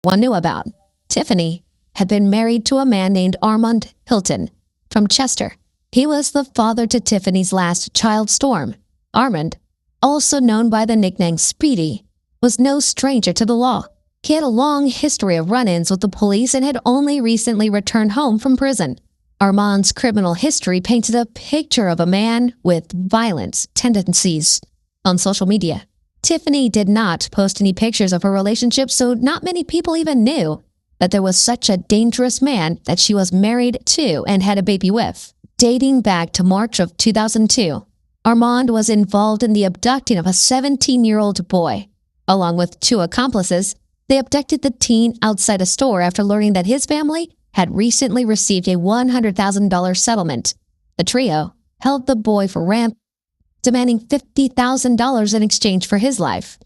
one knew about. Tiffany had been married to a man named Armand Hilton from Chester. He was the father to Tiffany's last child, Storm. Armand, also known by the nickname Speedy, was no stranger to the law. He had a long history of run-ins with the police and had only recently returned home from prison. Armand's criminal history painted a picture of a man with violent tendencies. On social media, Tiffany did not post any pictures of her relationship, so not many people even knew that there was such a dangerous man that she was married to and had a baby with. Dating back to March of 2002, Armand was involved in the abducting of a 17-year-old boy. Along with two accomplices, they abducted the teen outside a store after learning that his family had recently received a $100,000 settlement. The trio held the boy for ransom, demanding $50,000 in exchange for his life.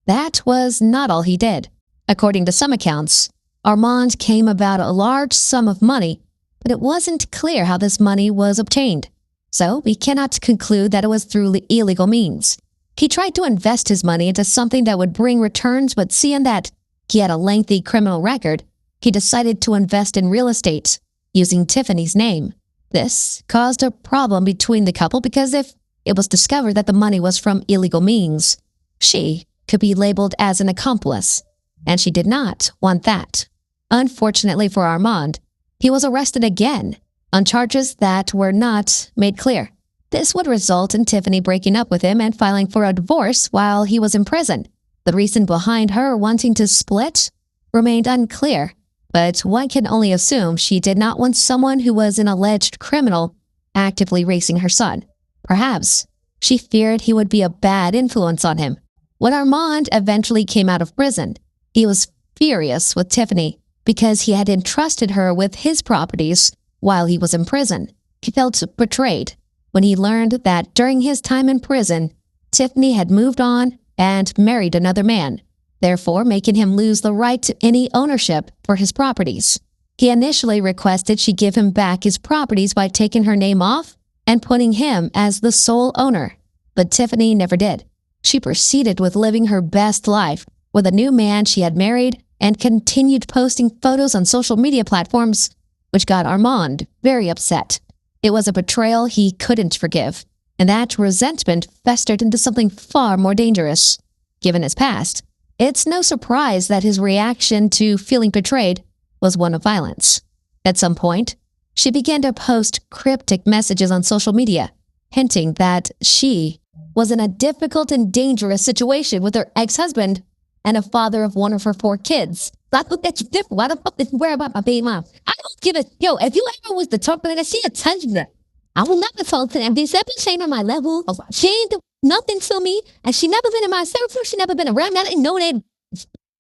That was not all he did. According to some accounts, Armand came about a large sum of money, but it wasn't clear how this money was obtained. So we cannot conclude that it was through illegal means. He tried to invest his money into something that would bring returns, but seeing that he had a lengthy criminal record, he decided to invest in real estate using Tiffany's name. This caused a problem between the couple because if it was discovered that the money was from illegal means, she could be labeled as an accomplice, and she did not want that. Unfortunately for Armand, he was arrested again on charges that were not made clear. This would result in Tiffany breaking up with him and filing for a divorce while he was in prison. The reason behind her wanting to split remained unclear, but one can only assume she did not want someone who was an alleged criminal actively raising her son. Perhaps she feared he would be a bad influence on him. When Armand eventually came out of prison, he was furious with Tiffany because he had entrusted her with his properties while he was in prison. He felt betrayed when he learned that during his time in prison, Tiffany had moved on and married another man, therefore making him lose the right to any ownership for his properties. He initially requested she give him back his properties by taking her name off and putting him as the sole owner, but Tiffany never did. She proceeded with living her best life with a new man she had married and continued posting photos on social media platforms, which got Armand very upset. It was a betrayal he couldn't forgive, and that resentment festered into something far more dangerous. Given his past, it's no surprise that his reaction to feeling betrayed was one of violence. At some point, she began to post cryptic messages on social media, hinting that she was in a difficult and dangerous situation with her ex-husband and a father of one of her 4 kids. I look at you different. Why the fuck did you worry about my baby mom? I don't give a... Yo, if you ever was the talk like that, she had touched that. I will never talk to them. This ever ain't on my level. She ain't do nothing to me, and she never been in my circle. She never been around me. I didn't know that.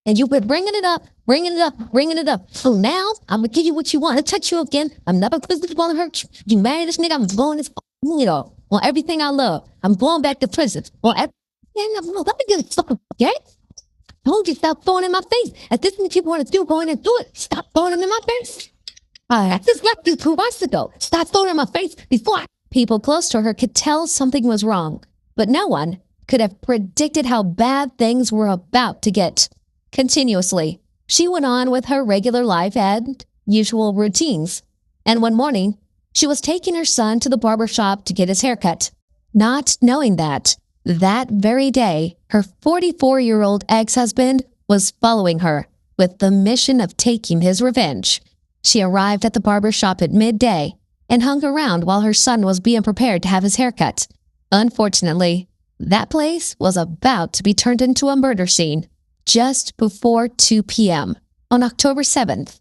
And you've been bringing it up, bringing it up, bringing it up. So now, I'm going to give you what you want. I'll touch you again. I'm never physically going to hurt you. You marry this nigga, I'm going this... on everything I love. I'm going back to prison. On everything let me get a fucking... Okay? Told you, stop throwing in my face. At this thing people want to do, go in and do it. Stop throwing them in my face. I just left you 2 months ago. Stop throwing in my face before People close to her could tell something was wrong, but no one could have predicted how bad things were about to get. Continuously, she went on with her regular life and usual routines, and one morning, she was taking her son to the barber shop to get his haircut, not knowing that very day, her 44-year-old ex-husband was following her with the mission of taking his revenge. She arrived at the barber shop at midday and hung around while her son was being prepared to have his haircut. Unfortunately, that place was about to be turned into a murder scene just before 2 p.m. on October 7th.